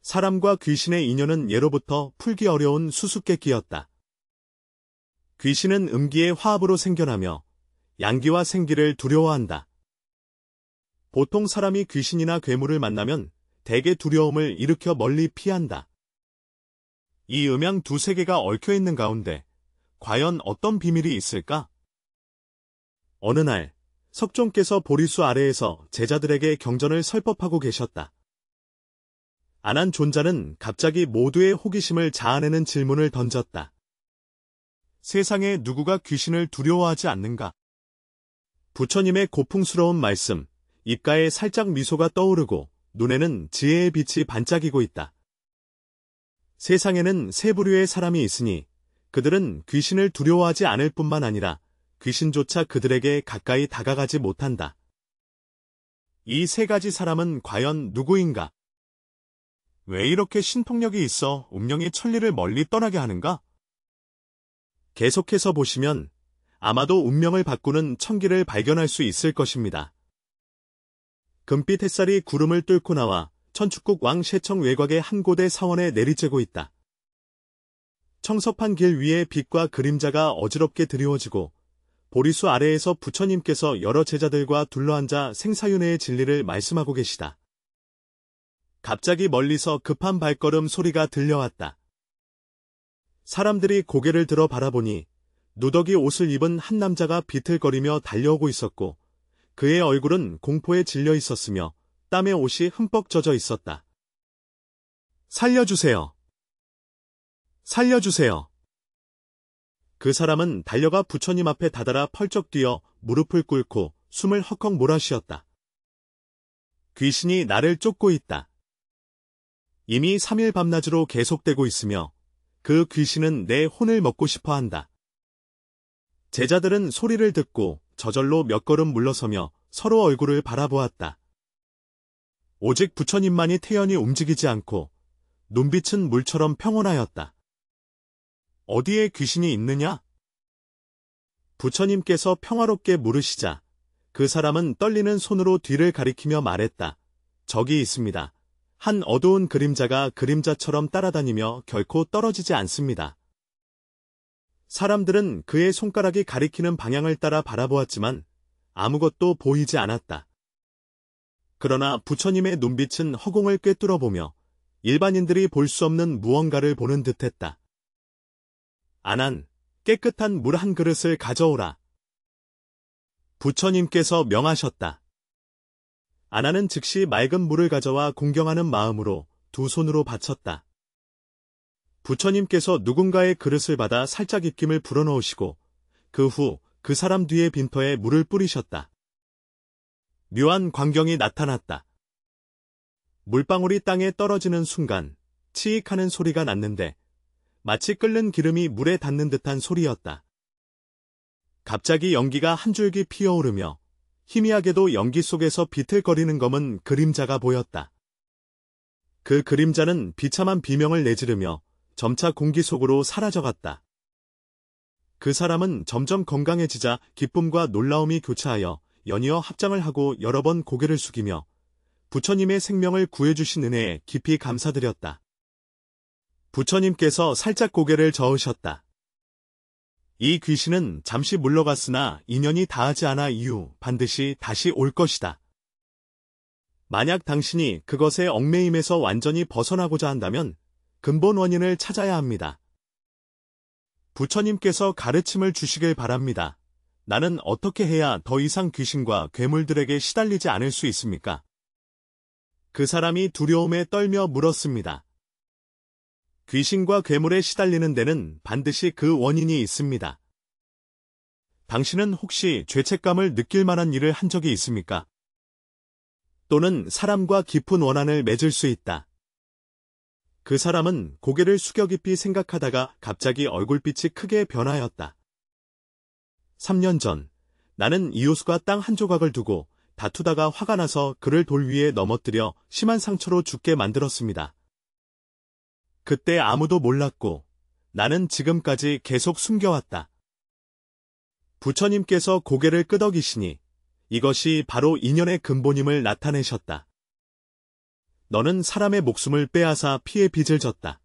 사람과 귀신의 인연은 예로부터 풀기 어려운 수수께끼였다. 귀신은 음기의 화합으로 생겨나며 양기와 생기를 두려워한다. 보통 사람이 귀신이나 괴물을 만나면 대개 두려움을 일으켜 멀리 피한다. 이 음양 두 세계가 얽혀있는 가운데 과연 어떤 비밀이 있을까? 어느 날 석종께서 보리수 아래에서 제자들에게 경전을 설법하고 계셨다. 안한 존자는 갑자기 모두의 호기심을 자아내는 질문을 던졌다. 세상에 누구가 귀신을 두려워하지 않는가? 부처님의 고풍스러운 말씀, 입가에 살짝 미소가 떠오르고 눈에는 지혜의 빛이 반짝이고 있다. 세상에는 세 부류의 사람이 있으니 그들은 귀신을 두려워하지 않을 뿐만 아니라 귀신조차 그들에게 가까이 다가가지 못한다. 이 세 가지 사람은 과연 누구인가? 왜 이렇게 신통력이 있어 운명의 천리를 멀리 떠나게 하는가? 계속해서 보시면 아마도 운명을 바꾸는 천기를 발견할 수 있을 것입니다. 금빛 햇살이 구름을 뚫고 나와 천축국 왕 she청 외곽의 한 고대 사원에 내리쬐고 있다. 청섭한 길 위에 빛과 그림자가 어지럽게 드리워지고 보리수 아래에서 부처님께서 여러 제자들과 둘러앉아 생사윤회의 진리를 말씀하고 계시다. 갑자기 멀리서 급한 발걸음 소리가 들려왔다. 사람들이 고개를 들어 바라보니 누더기 옷을 입은 한 남자가 비틀거리며 달려오고 있었고 그의 얼굴은 공포에 질려 있었으며 땀에 옷이 흠뻑 젖어 있었다. 살려주세요. 살려주세요. 그 사람은 달려가 부처님 앞에 다다라 펄쩍 뛰어 무릎을 꿇고 숨을 헉헉 몰아쉬었다. 귀신이 나를 쫓고 있다. 이미 3일 밤낮으로 계속되고 있으며 그 귀신은 내 혼을 먹고 싶어 한다. 제자들은 소리를 듣고 저절로 몇 걸음 물러서며 서로 얼굴을 바라보았다. 오직 부처님만이 태연히 움직이지 않고 눈빛은 물처럼 평온하였다. 어디에 귀신이 있느냐? 부처님께서 평화롭게 물으시자 그 사람은 떨리는 손으로 뒤를 가리키며 말했다. 저기 있습니다. 한 어두운 그림자가 그림자처럼 따라다니며 결코 떨어지지 않습니다. 사람들은 그의 손가락이 가리키는 방향을 따라 바라보았지만 아무것도 보이지 않았다. 그러나 부처님의 눈빛은 허공을 꿰뚫어보며 일반인들이 볼 수 없는 무언가를 보는 듯했다. 아난, 깨끗한 물 한 그릇을 가져오라. 부처님께서 명하셨다. 아나는 즉시 맑은 물을 가져와 공경하는 마음으로 두 손으로 바쳤다. 부처님께서 누군가의 그릇을 받아 살짝 입김을 불어넣으시고 그 후 그 사람 뒤에 빈터에 물을 뿌리셨다. 묘한 광경이 나타났다. 물방울이 땅에 떨어지는 순간 치익 하는 소리가 났는데 마치 끓는 기름이 물에 닿는 듯한 소리였다. 갑자기 연기가 한 줄기 피어오르며 희미하게도 연기 속에서 비틀거리는 검은 그림자가 보였다. 그 그림자는 비참한 비명을 내지르며 점차 공기 속으로 사라져갔다. 그 사람은 점점 건강해지자 기쁨과 놀라움이 교차하여 연이어 합장을 하고 여러 번 고개를 숙이며 부처님의 생명을 구해주신 은혜에 깊이 감사드렸다. 부처님께서 살짝 고개를 저으셨다. 이 귀신은 잠시 물러갔으나 인연이 다하지 않아 이후 반드시 다시 올 것이다. 만약 당신이 그것의 얽매임에서 완전히 벗어나고자 한다면 근본 원인을 찾아야 합니다. 부처님께서 가르침을 주시길 바랍니다. 나는 어떻게 해야 더 이상 귀신과 괴물들에게 시달리지 않을 수 있습니까? 그 사람이 두려움에 떨며 물었습니다. 귀신과 괴물에 시달리는 데는 반드시 그 원인이 있습니다. 당신은 혹시 죄책감을 느낄 만한 일을 한 적이 있습니까? 또는 사람과 깊은 원한을 맺을 수 있다. 그 사람은 고개를 숙여 깊이 생각하다가 갑자기 얼굴빛이 크게 변하였다. 3년 전, 나는 이호수가 땅 한 조각을 두고 다투다가 화가 나서 그를 돌 위에 넘어뜨려 심한 상처로 죽게 만들었습니다. 그때 아무도 몰랐고 나는 지금까지 계속 숨겨왔다. 부처님께서 고개를 끄덕이시니 이것이 바로 인연의 근본임을 나타내셨다. 너는 사람의 목숨을 빼앗아 피의 빚을 졌다.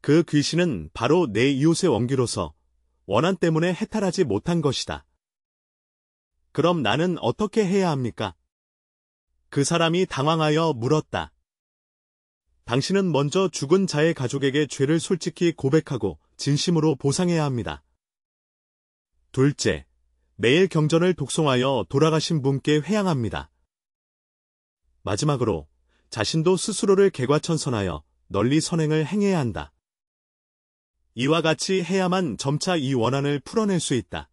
그 귀신은 바로 내 이웃의 원기로서 원한 때문에 해탈하지 못한 것이다. 그럼 나는 어떻게 해야 합니까? 그 사람이 당황하여 물었다. 당신은 먼저 죽은 자의 가족에게 죄를 솔직히 고백하고 진심으로 보상해야 합니다. 둘째, 매일 경전을 독송하여 돌아가신 분께 회향합니다. 마지막으로 자신도 스스로를 개과천선하여 널리 선행을 행해야 한다. 이와 같이 해야만 점차 이 원한을 풀어낼 수 있다.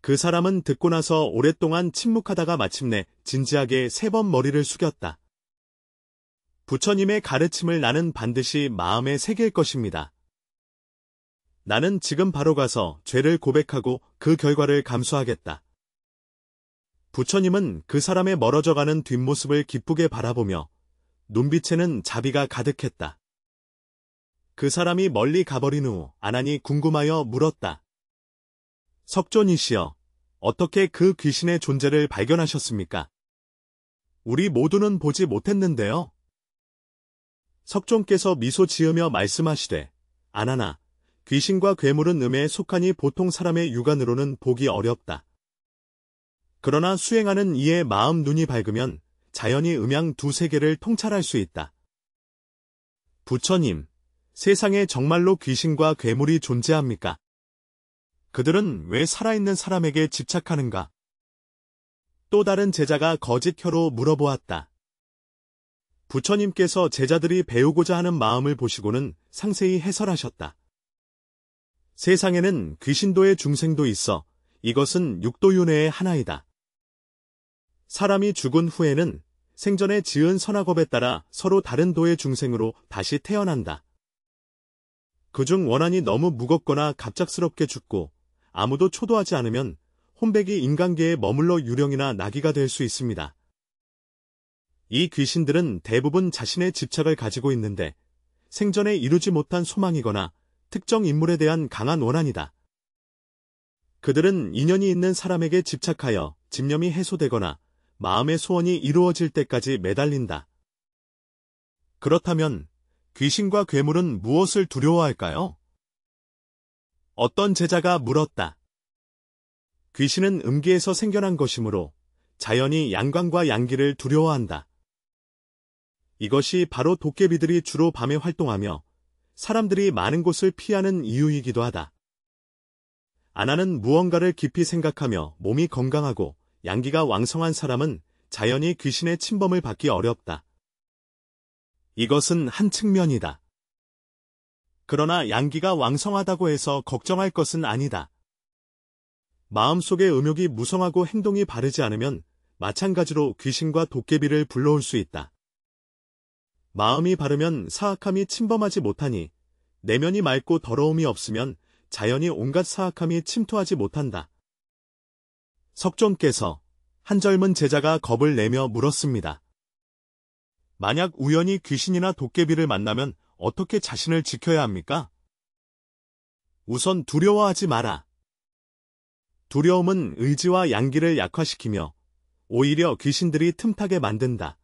그 사람은 듣고 나서 오랫동안 침묵하다가 마침내 진지하게 3번 머리를 숙였다. 부처님의 가르침을 나는 반드시 마음에 새길 것입니다. 나는 지금 바로 가서 죄를 고백하고 그 결과를 감수하겠다. 부처님은 그 사람의 멀어져가는 뒷모습을 기쁘게 바라보며 눈빛에는 자비가 가득했다. 그 사람이 멀리 가버린 후 아난이 궁금하여 물었다. 석존이시여, 어떻게 그 귀신의 존재를 발견하셨습니까? 우리 모두는 보지 못했는데요. 석존께서 미소 지으며 말씀하시되, 아난아, 귀신과 괴물은 음에 속하니 보통 사람의 육안으로는 보기 어렵다. 그러나 수행하는 이의 마음 눈이 밝으면 자연히 음양 두 세계를 통찰할 수 있다. 부처님, 세상에 정말로 귀신과 괴물이 존재합니까? 그들은 왜 살아있는 사람에게 집착하는가? 또 다른 제자가 거짓 혀로 물어보았다. 부처님께서 제자들이 배우고자 하는 마음을 보시고는 상세히 해설하셨다. 세상에는 귀신도의 중생도 있어 이것은 육도윤회의 하나이다. 사람이 죽은 후에는 생전에 지은 선악업에 따라 서로 다른 도의 중생으로 다시 태어난다. 그중 원한이 너무 무겁거나 갑작스럽게 죽고 아무도 초도하지 않으면 혼백이 인간계에 머물러 유령이나 나귀가 될 수 있습니다. 이 귀신들은 대부분 자신의 집착을 가지고 있는데 생전에 이루지 못한 소망이거나 특정 인물에 대한 강한 원한이다. 그들은 인연이 있는 사람에게 집착하여 집념이 해소되거나 마음의 소원이 이루어질 때까지 매달린다. 그렇다면 귀신과 괴물은 무엇을 두려워할까요? 어떤 제자가 물었다. 귀신은 음기에서 생겨난 것이므로 자연히 양광과 양기를 두려워한다. 이것이 바로 도깨비들이 주로 밤에 활동하며 사람들이 많은 곳을 피하는 이유이기도 하다. 아나는 무언가를 깊이 생각하며 몸이 건강하고 양기가 왕성한 사람은 자연히 귀신의 침범을 받기 어렵다. 이것은 한 측면이다. 그러나 양기가 왕성하다고 해서 걱정할 것은 아니다. 마음속의 음욕이 무성하고 행동이 바르지 않으면 마찬가지로 귀신과 도깨비를 불러올 수 있다. 마음이 바르면 사악함이 침범하지 못하니 내면이 맑고 더러움이 없으면 자연히 온갖 사악함이 침투하지 못한다. 석존께서 한 젊은 제자가 겁을 내며 물었습니다. 만약 우연히 귀신이나 도깨비를 만나면 어떻게 자신을 지켜야 합니까? 우선 두려워하지 마라. 두려움은 의지와 양기를 약화시키며 오히려 귀신들이 틈타게 만든다.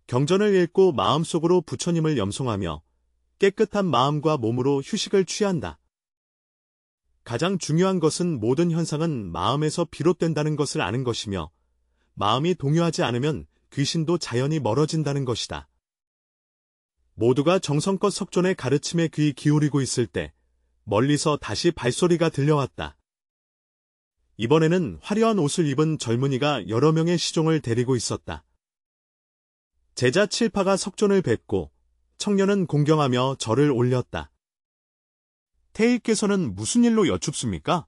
경전을 읽고 마음속으로 부처님을 염송하며 깨끗한 마음과 몸으로 휴식을 취한다. 가장 중요한 것은 모든 현상은 마음에서 비롯된다는 것을 아는 것이며 마음이 동요하지 않으면 귀신도 자연히 멀어진다는 것이다. 모두가 정성껏 석존의 가르침에 귀 기울이고 있을 때 멀리서 다시 발소리가 들려왔다. 이번에는 화려한 옷을 입은 젊은이가 여러 명의 시종을 데리고 있었다. 제자 7파가 석존을 뵙고 청년은 공경하며 절을 올렸다. 태일께서는 무슨 일로 여쭙습니까?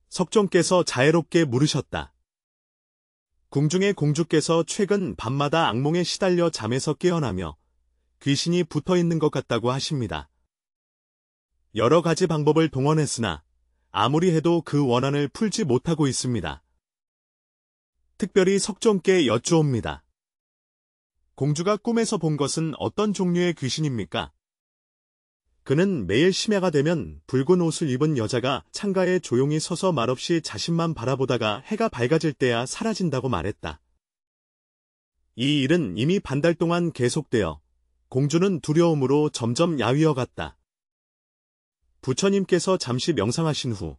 석존께서 자애롭게 물으셨다. 궁중의 공주께서 최근 밤마다 악몽에 시달려 잠에서 깨어나며 귀신이 붙어있는 것 같다고 하십니다. 여러 가지 방법을 동원했으나 아무리 해도 그 원한을 풀지 못하고 있습니다. 특별히 석존께 여쭈옵니다. 공주가 꿈에서 본 것은 어떤 종류의 귀신입니까? 그는 매일 심야가 되면 붉은 옷을 입은 여자가 창가에 조용히 서서 말없이 자신만 바라보다가 해가 밝아질 때야 사라진다고 말했다. 이 일은 이미 반달 동안 계속되어 공주는 두려움으로 점점 야위어 갔다. 부처님께서 잠시 명상하신 후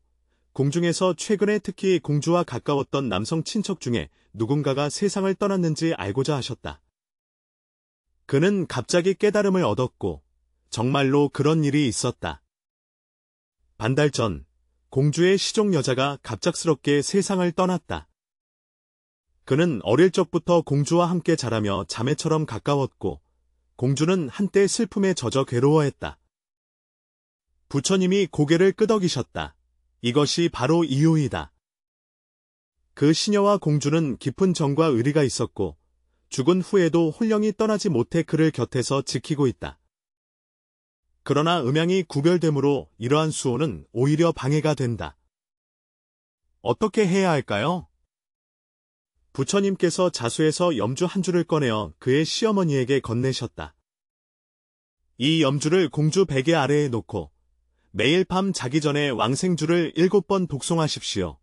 궁중에서 최근에 특히 공주와 가까웠던 남성 친척 중에 누군가가 세상을 떠났는지 알고자 하셨다. 그는 갑자기 깨달음을 얻었고 정말로 그런 일이 있었다. 반달 전 공주의 시종 여자가 갑작스럽게 세상을 떠났다. 그는 어릴 적부터 공주와 함께 자라며 자매처럼 가까웠고 공주는 한때 슬픔에 젖어 괴로워했다. 부처님이 고개를 끄덕이셨다. 이것이 바로 이유이다. 그 시녀와 공주는 깊은 정과 의리가 있었고 죽은 후에도 홀령이 떠나지 못해 그를 곁에서 지키고 있다. 그러나 음양이 구별되므로 이러한 수호는 오히려 방해가 된다. 어떻게 해야 할까요? 부처님께서 자수에서 염주 한 줄을 꺼내어 그의 시어머니에게 건네셨다. 이 염주를 공주 베개 아래에 놓고 매일 밤 자기 전에 왕생주를 7번 독송하십시오.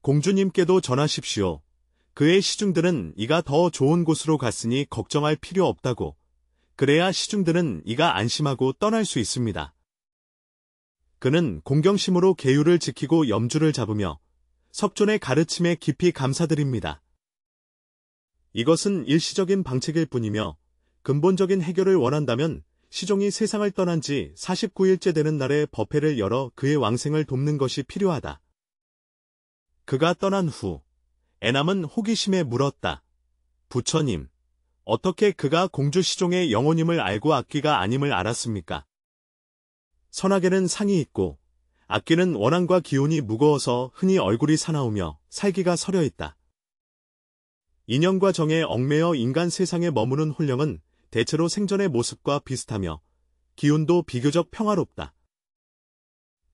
공주님께도 전하십시오. 그의 시중들은 이가 더 좋은 곳으로 갔으니 걱정할 필요 없다고. 그래야 시중들은 이가 안심하고 떠날 수 있습니다. 그는 공경심으로 계율을 지키고 염주를 잡으며 석존의 가르침에 깊이 감사드립니다. 이것은 일시적인 방책일 뿐이며 근본적인 해결을 원한다면 시종이 세상을 떠난 지 49일째 되는 날에 법회를 열어 그의 왕생을 돕는 것이 필요하다. 그가 떠난 후 애남은 호기심에 물었다. 부처님, 어떻게 그가 공주 시종의 영혼임을 알고 악귀가 아님을 알았습니까? 선악에는 상이 있고 악귀는 원한과 기운이 무거워서 흔히 얼굴이 사나우며 살기가 서려 있다. 인연과 정에 얽매여 인간 세상에 머무는 홀령은 대체로 생전의 모습과 비슷하며 기운도 비교적 평화롭다.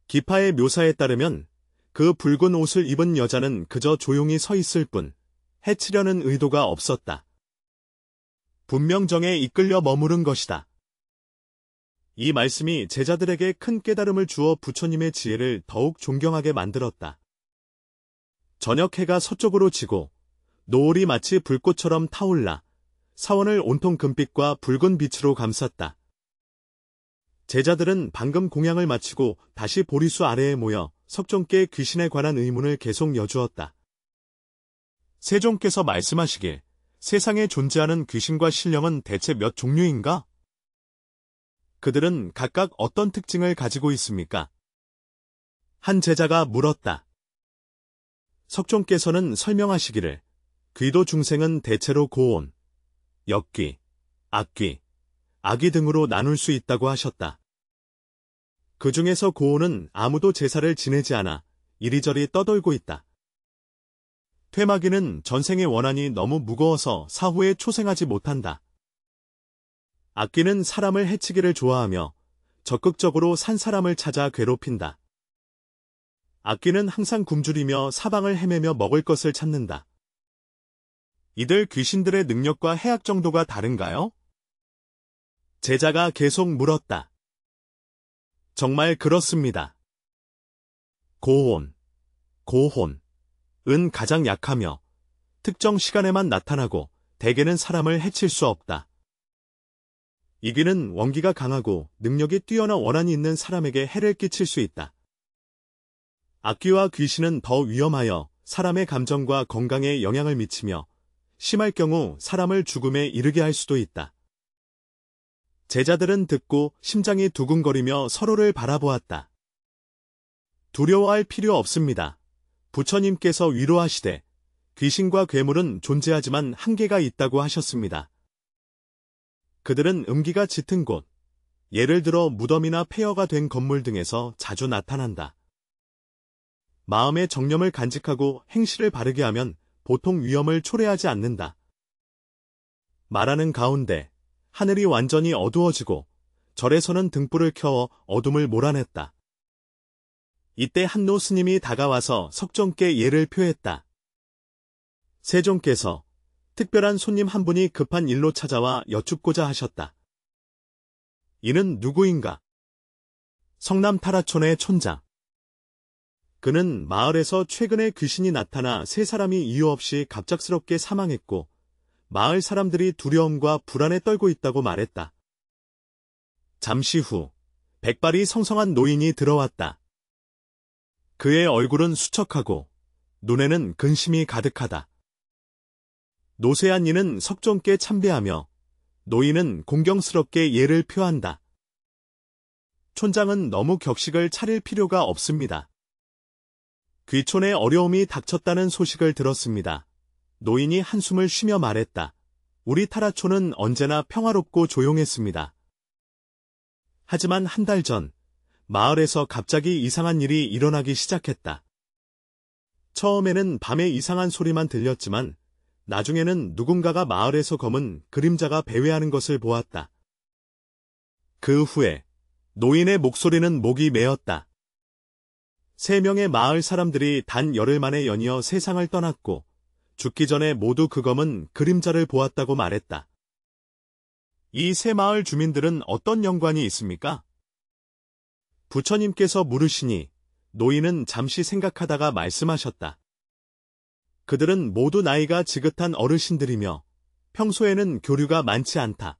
기파의 묘사에 따르면 그 붉은 옷을 입은 여자는 그저 조용히 서 있을 뿐 해치려는 의도가 없었다. 분명 정에 이끌려 머무른 것이다. 이 말씀이 제자들에게 큰 깨달음을 주어 부처님의 지혜를 더욱 존경하게 만들었다. 저녁 해가 서쪽으로 지고 노을이 마치 불꽃처럼 타올라 사원을 온통 금빛과 붉은 빛으로 감쌌다. 제자들은 방금 공양을 마치고 다시 보리수 아래에 모여 석종께 귀신에 관한 의문을 계속 여주었다. 세종께서 말씀하시길 세상에 존재하는 귀신과 신령은 대체 몇 종류인가? 그들은 각각 어떤 특징을 가지고 있습니까? 한 제자가 물었다. 석종께서는 설명하시기를 귀도 중생은 대체로 고온, 역귀, 악귀, 악귀 등으로 나눌 수 있다고 하셨다. 그 중에서 고온은 아무도 제사를 지내지 않아 이리저리 떠돌고 있다. 퇴마귀는 전생의 원한이 너무 무거워서 사후에 초생하지 못한다. 악귀는 사람을 해치기를 좋아하며 적극적으로 산 사람을 찾아 괴롭힌다. 악귀는 항상 굶주리며 사방을 헤매며 먹을 것을 찾는다. 이들 귀신들의 능력과 해악 정도가 다른가요? 제자가 계속 물었다. 정말 그렇습니다. 고혼, 고혼은 가장 약하며 특정 시간에만 나타나고 대개는 사람을 해칠 수 없다. 이귀는 원기가 강하고 능력이 뛰어난 원한이 있는 사람에게 해를 끼칠 수 있다. 악귀와 귀신은 더 위험하여 사람의 감정과 건강에 영향을 미치며 심할 경우 사람을 죽음에 이르게 할 수도 있다. 제자들은 듣고 심장이 두근거리며 서로를 바라보았다. 두려워할 필요 없습니다. 부처님께서 위로하시되 귀신과 괴물은 존재하지만 한계가 있다고 하셨습니다. 그들은 음기가 짙은 곳, 예를 들어 무덤이나 폐허가 된 건물 등에서 자주 나타난다. 마음의 정념을 간직하고 행실을 바르게 하면 보통 위험을 초래하지 않는다. 말하는 가운데 하늘이 완전히 어두워지고 절에서는 등불을 켜어 어둠을 몰아냈다. 이때 한노 스님이 다가와서 석종께 예를 표했다. 세종께서 특별한 손님 한 분이 급한 일로 찾아와 여쭙고자 하셨다. 이는 누구인가? 성남 타라촌의 촌장. 그는 마을에서 최근에 귀신이 나타나 세 사람이 이유 없이 갑작스럽게 사망했고 마을 사람들이 두려움과 불안에 떨고 있다고 말했다. 잠시 후 백발이 성성한 노인이 들어왔다. 그의 얼굴은 수척하고 눈에는 근심이 가득하다. 노쇠한 이는 석종께 참배하며 노인은 공경스럽게 예를 표한다. 촌장은 너무 격식을 차릴 필요가 없습니다. 귀촌에 어려움이 닥쳤다는 소식을 들었습니다. 노인이 한숨을 쉬며 말했다. 우리 타라촌은 언제나 평화롭고 조용했습니다. 하지만 한 달 전, 마을에서 갑자기 이상한 일이 일어나기 시작했다. 처음에는 밤에 이상한 소리만 들렸지만, 나중에는 누군가가 마을에서 검은 그림자가 배회하는 것을 보았다. 그 후에 노인의 목소리는 목이 메었다. 3명의 마을 사람들이 단 열흘 만에 연이어 세상을 떠났고 죽기 전에 모두 그 검은 그림자를 보았다고 말했다. 이 3마을 주민들은 어떤 연관이 있습니까? 부처님께서 물으시니 노인은 잠시 생각하다가 말씀하셨다. 그들은 모두 나이가 지긋한 어르신들이며 평소에는 교류가 많지 않다.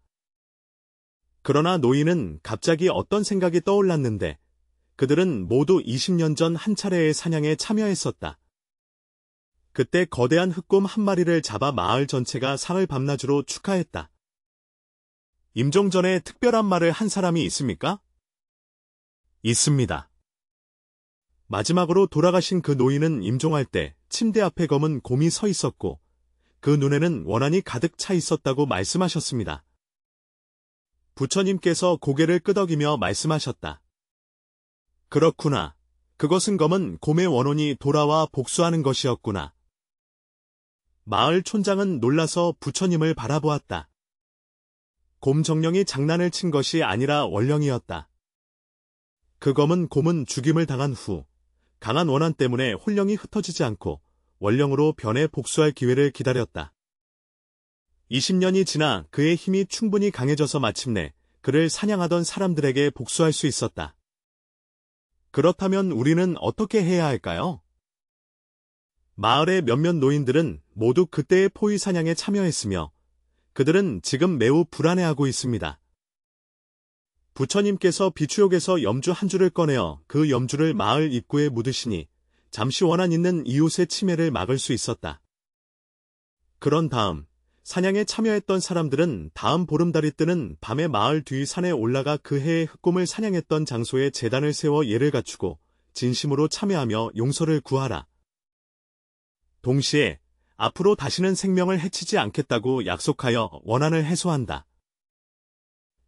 그러나 노인은 갑자기 어떤 생각이 떠올랐는데 그들은 모두 20년 전 한 차례의 사냥에 참여했었다. 그때 거대한 흑곰 한 마리를 잡아 마을 전체가 상을 밤낮으로 축하했다. 임종전에 특별한 말을 한 사람이 있습니까? 있습니다. 마지막으로 돌아가신 그 노인은 임종할 때 침대 앞에 검은 곰이 서 있었고 그 눈에는 원한이 가득 차 있었다고 말씀하셨습니다. 부처님께서 고개를 끄덕이며 말씀하셨다. 그렇구나. 그것은 검은 곰의 원혼이 돌아와 복수하는 것이었구나. 마을 촌장은 놀라서 부처님을 바라보았다. 곰 정령이 장난을 친 것이 아니라 원령이었다. 그 검은 곰은 죽임을 당한 후 강한 원한 때문에 혼령이 흩어지지 않고 원령으로 변해 복수할 기회를 기다렸다. 20년이 지나 그의 힘이 충분히 강해져서 마침내 그를 사냥하던 사람들에게 복수할 수 있었다. 그렇다면 우리는 어떻게 해야 할까요? 마을의 몇몇 노인들은 모두 그때의 포위 사냥에 참여했으며 그들은 지금 매우 불안해하고 있습니다. 부처님께서 비추욕에서 염주 한 줄을 꺼내어 그 염주를 마을 입구에 묻으시니 잠시 원한 있는 이웃의 치매를 막을 수 있었다. 그런 다음 사냥에 참여했던 사람들은 다음 보름달이 뜨는 밤에 마을 뒤 산에 올라가 그 해의 흑곰을 사냥했던 장소에 제단을 세워 예를 갖추고 진심으로 참여하며 용서를 구하라. 동시에 앞으로 다시는 생명을 해치지 않겠다고 약속하여 원한을 해소한다.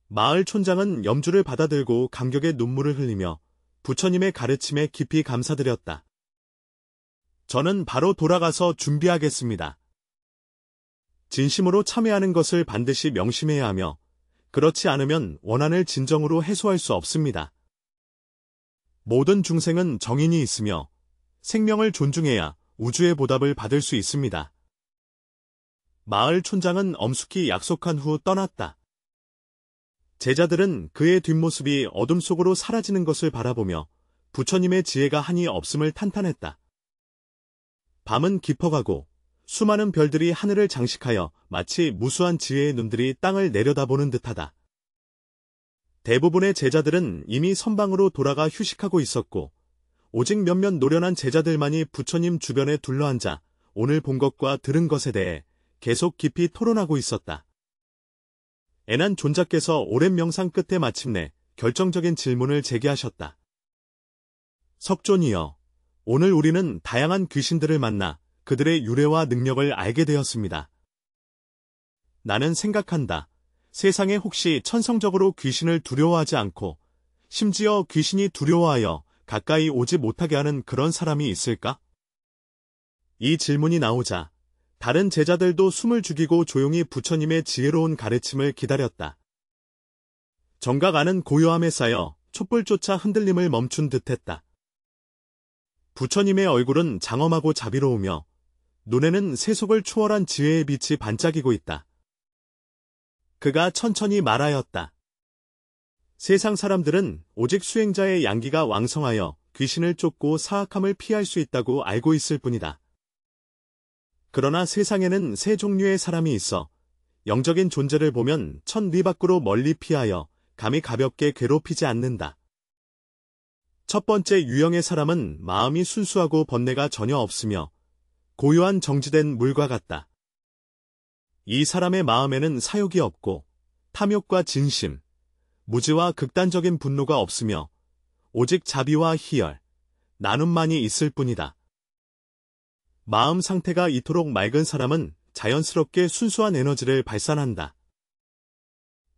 마을 촌장은 염주를 받아들고 감격의 눈물을 흘리며 부처님의 가르침에 깊이 감사드렸다. 저는 바로 돌아가서 준비하겠습니다. 진심으로 참여하는 것을 반드시 명심해야 하며 그렇지 않으면 원한을 진정으로 해소할 수 없습니다. 모든 중생은 정인이 있으며 생명을 존중해야 우주의 보답을 받을 수 있습니다. 마을 촌장은 엄숙히 약속한 후 떠났다. 제자들은 그의 뒷모습이 어둠 속으로 사라지는 것을 바라보며 부처님의 지혜가 한이 없음을 탄탄했다. 밤은 깊어가고 수많은 별들이 하늘을 장식하여 마치 무수한 지혜의 눈들이 땅을 내려다보는 듯하다. 대부분의 제자들은 이미 선방으로 돌아가 휴식하고 있었고 오직 몇몇 노련한 제자들만이 부처님 주변에 둘러앉아 오늘 본 것과 들은 것에 대해 계속 깊이 토론하고 있었다. 애난 존자께서 오랜 명상 끝에 마침내 결정적인 질문을 제기하셨다. 석존이여, 오늘 우리는 다양한 귀신들을 만나 그들의 유래와 능력을 알게 되었습니다. 나는 생각한다. 세상에 혹시 천성적으로 귀신을 두려워하지 않고 심지어 귀신이 두려워하여 가까이 오지 못하게 하는 그런 사람이 있을까? 이 질문이 나오자 다른 제자들도 숨을 죽이고 조용히 부처님의 지혜로운 가르침을 기다렸다. 정각 안은 고요함에 쌓여 촛불조차 흔들림을 멈춘 듯했다. 부처님의 얼굴은 장엄하고 자비로우며 눈에는 세속을 초월한 지혜의 빛이 반짝이고 있다. 그가 천천히 말하였다. 세상 사람들은 오직 수행자의 양기가 왕성하여 귀신을 쫓고 사악함을 피할 수 있다고 알고 있을 뿐이다. 그러나 세상에는 세 종류의 사람이 있어 영적인 존재를 보면 천리 밖으로 멀리 피하여 감히 가볍게 괴롭히지 않는다. 첫 번째 유형의 사람은 마음이 순수하고 번뇌가 전혀 없으며 고요한 정지된 물과 같다. 이 사람의 마음에는 사욕이 없고 탐욕과 진심, 무지와 극단적인 분노가 없으며 오직 자비와 희열, 나눔만이 있을 뿐이다. 마음 상태가 이토록 맑은 사람은 자연스럽게 순수한 에너지를 발산한다.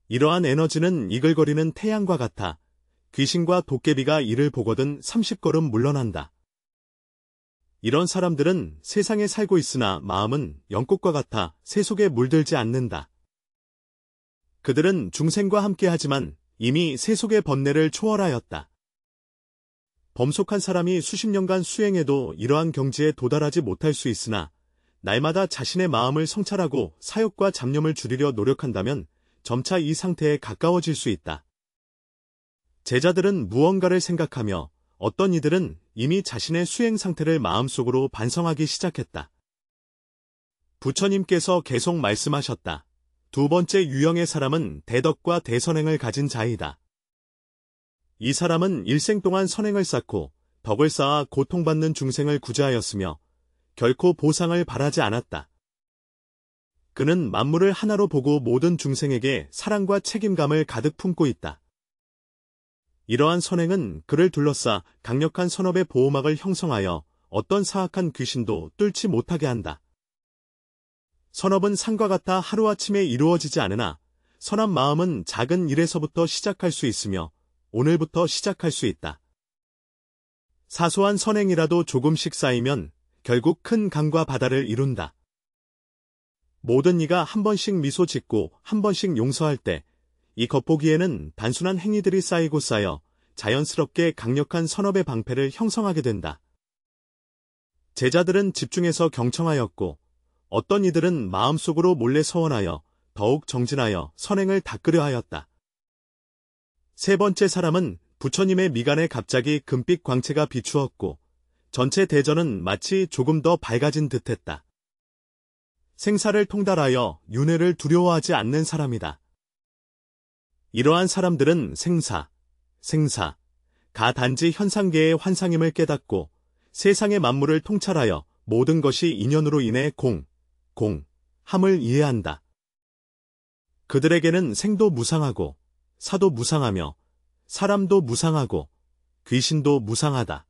이러한 에너지는 이글거리는 태양과 같아 귀신과 도깨비가 이를 보거든 30걸음 물러난다. 이런 사람들은 세상에 살고 있으나 마음은 연꽃과 같아 새 속에 물들지 않는다. 그들은 중생과 함께하지만 이미 새 속의 번뇌를 초월하였다. 범속한 사람이 수십 년간 수행해도 이러한 경지에 도달하지 못할 수 있으나 날마다 자신의 마음을 성찰하고 사욕과 잡념을 줄이려 노력한다면 점차 이 상태에 가까워질 수 있다. 제자들은 무언가를 생각하며 어떤 이들은 이미 자신의 수행 상태를 마음속으로 반성하기 시작했다. 부처님께서 계속 말씀하셨다. 두 번째 유형의 사람은 대덕과 대선행을 가진 자이다. 이 사람은 일생 동안 선행을 쌓고 덕을 쌓아 고통받는 중생을 구제하였으며 결코 보상을 바라지 않았다. 그는 만물을 하나로 보고 모든 중생에게 사랑과 책임감을 가득 품고 있다. 이러한 선행은 그를 둘러싸 강력한 선업의 보호막을 형성하여 어떤 사악한 귀신도 뚫지 못하게 한다. 선업은 산과 같아 하루아침에 이루어지지 않으나 선한 마음은 작은 일에서부터 시작할 수 있으며 오늘부터 시작할 수 있다. 사소한 선행이라도 조금씩 쌓이면 결국 큰 강과 바다를 이룬다. 모든 이가 한 번씩 미소 짓고 한 번씩 용서할 때 이 겉보기에는 단순한 행위들이 쌓이고 쌓여 자연스럽게 강력한 선업의 방패를 형성하게 된다. 제자들은 집중해서 경청하였고 어떤 이들은 마음속으로 몰래 서원하여 더욱 정진하여 선행을 닦으려 하였다. 세 번째 사람은 부처님의 미간에 갑자기 금빛 광채가 비추었고 전체 대전은 마치 조금 더 밝아진 듯했다. 생사를 통달하여 윤회를 두려워하지 않는 사람이다. 이러한 사람들은 생사가 단지 현상계의 환상임을 깨닫고 세상의 만물을 통찰하여 모든 것이 인연으로 인해 함을 이해한다. 그들에게는 생도 무상하고 사도 무상하며 사람도 무상하고 귀신도 무상하다.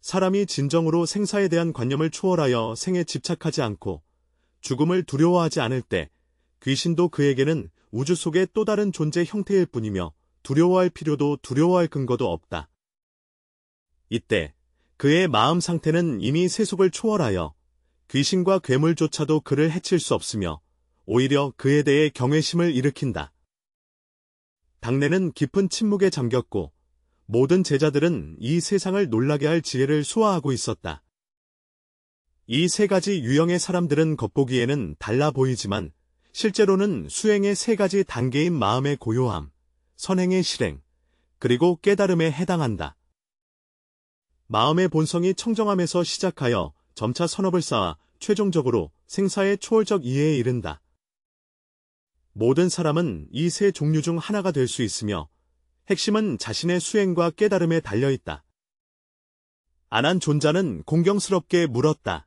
사람이 진정으로 생사에 대한 관념을 초월하여 생에 집착하지 않고 죽음을 두려워하지 않을 때 귀신도 그에게는 우주 속의 또 다른 존재 형태일 뿐이며 두려워할 필요도 두려워할 근거도 없다. 이때 그의 마음 상태는 이미 세속을 초월하여 귀신과 괴물조차도 그를 해칠 수 없으며 오히려 그에 대해 경외심을 일으킨다. 당내는 깊은 침묵에 잠겼고 모든 제자들은 이 세상을 놀라게 할 지혜를 소화하고 있었다. 이 세 가지 유형의 사람들은 겉보기에는 달라 보이지만 실제로는 수행의 세 가지 단계인 마음의 고요함, 선행의 실행, 그리고 깨달음에 해당한다. 마음의 본성이 청정함에서 시작하여 점차 선업을 쌓아 최종적으로 생사의 초월적 이해에 이른다. 모든 사람은 이 세 종류 중 하나가 될 수 있으며 핵심은 자신의 수행과 깨달음에 달려있다. 아난존자는 공경스럽게 물었다.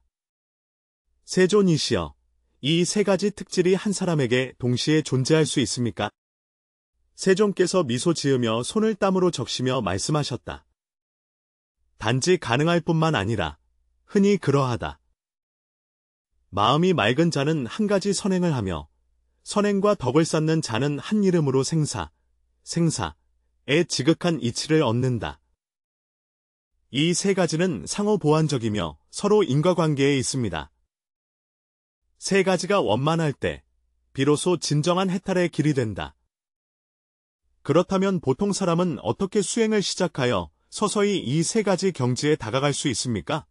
세존이시여, 이 세 가지 특질이 한 사람에게 동시에 존재할 수 있습니까? 세존께서 미소 지으며 손을 땀으로 적시며 말씀하셨다. 단지 가능할 뿐만 아니라 흔히 그러하다. 마음이 맑은 자는 한 가지 선행을 하며 선행과 덕을 쌓는 자는 한 이름으로 생사의 지극한 이치를 얻는다. 이 세 가지는 상호 보완적이며 서로 인과관계에 있습니다. 세 가지가 원만할 때 비로소 진정한 해탈의 길이 된다. 그렇다면 보통 사람은 어떻게 수행을 시작하여 서서히 이 세 가지 경지에 다가갈 수 있습니까?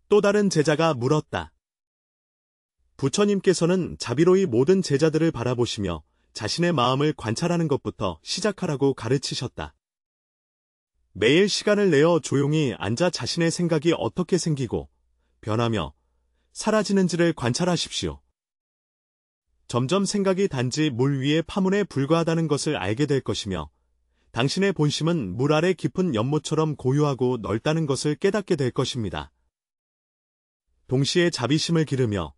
또 다른 제자가 물었다. 부처님께서는 자비로이 모든 제자들을 바라보시며 자신의 마음을 관찰하는 것부터 시작하라고 가르치셨다. 매일 시간을 내어 조용히 앉아 자신의 생각이 어떻게 생기고 변하며 사라지는지를 관찰하십시오. 점점 생각이 단지 물 위의 파문에 불과하다는 것을 알게 될 것이며 당신의 본심은 물 아래 깊은 연못처럼 고요하고 넓다는 것을 깨닫게 될 것입니다. 동시에 자비심을 기르며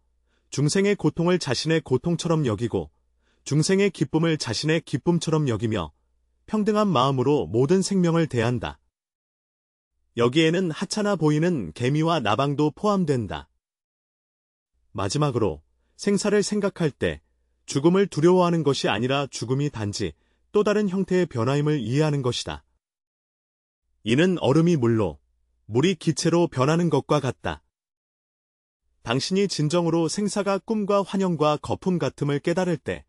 중생의 고통을 자신의 고통처럼 여기고 중생의 기쁨을 자신의 기쁨처럼 여기며 평등한 마음으로 모든 생명을 대한다. 여기에는 하찮아 보이는 개미와 나방도 포함된다. 마지막으로 생사를 생각할 때 죽음을 두려워하는 것이 아니라 죽음이 단지 또 다른 형태의 변화임을 이해하는 것이다. 이는 얼음이 물로, 물이 기체로 변하는 것과 같다. 당신이 진정으로 생사가 꿈과 환영과 거품 같음을 깨달을 때,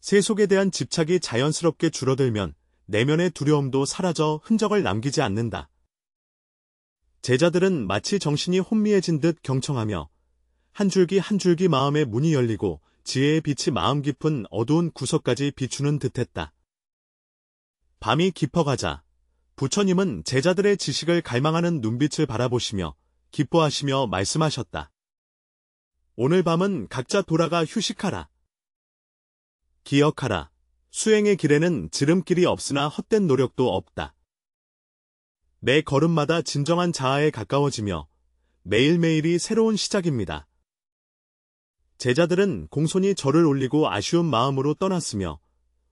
세속에 대한 집착이 자연스럽게 줄어들면 내면의 두려움도 사라져 흔적을 남기지 않는다. 제자들은 마치 정신이 혼미해진 듯 경청하며 한 줄기 한 줄기 마음의 문이 열리고 지혜의 빛이 마음 깊은 어두운 구석까지 비추는 듯했다. 밤이 깊어가자 부처님은 제자들의 지식을 갈망하는 눈빛을 바라보시며 기뻐하시며 말씀하셨다. 오늘 밤은 각자 돌아가 휴식하라. 기억하라. 수행의 길에는 지름길이 없으나 헛된 노력도 없다. 매 걸음마다 진정한 자아에 가까워지며 매일매일이 새로운 시작입니다. 제자들은 공손히 절을 올리고 아쉬운 마음으로 떠났으며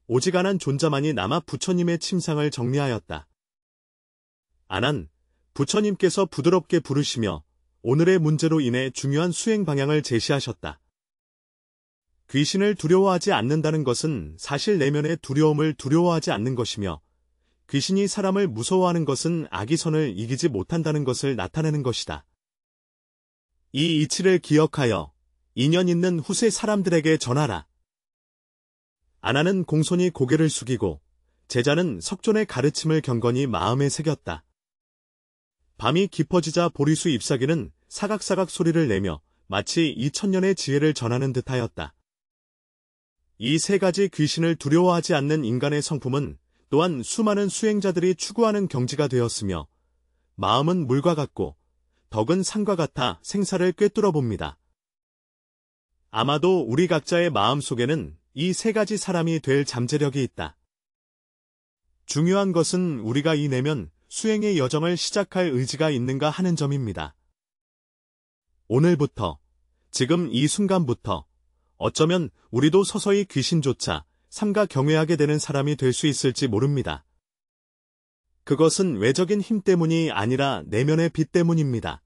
오지간한 존자만이 남아 부처님의 침상을 정리하였다. 아난, 부처님께서 부드럽게 부르시며 오늘의 문제로 인해 중요한 수행 방향을 제시하셨다. 귀신을 두려워하지 않는다는 것은 사실 내면의 두려움을 두려워하지 않는 것이며 귀신이 사람을 무서워하는 것은 악의선을 이기지 못한다는 것을 나타내는 것이다. 이 이치를 기억하여 인연 있는 후세 사람들에게 전하라. 아나는 공손히 고개를 숙이고 제자는 석존의 가르침을 경건히 마음에 새겼다. 밤이 깊어지자 보리수 잎사귀는 사각사각 소리를 내며 마치 2000년의 지혜를 전하는 듯하였다. 이 세 가지 귀신을 두려워하지 않는 인간의 성품은 또한 수많은 수행자들이 추구하는 경지가 되었으며 마음은 물과 같고 덕은 산과 같아 생사를 꿰뚫어 봅니다. 아마도 우리 각자의 마음 속에는 이 세 가지 사람이 될 잠재력이 있다. 중요한 것은 우리가 이 내면 수행의 여정을 시작할 의지가 있는가 하는 점입니다. 오늘부터, 지금 이 순간부터 어쩌면 우리도 서서히 귀신조차 삼가 경외하게 되는 사람이 될 수 있을지 모릅니다. 그것은 외적인 힘 때문이 아니라 내면의 빛 때문입니다.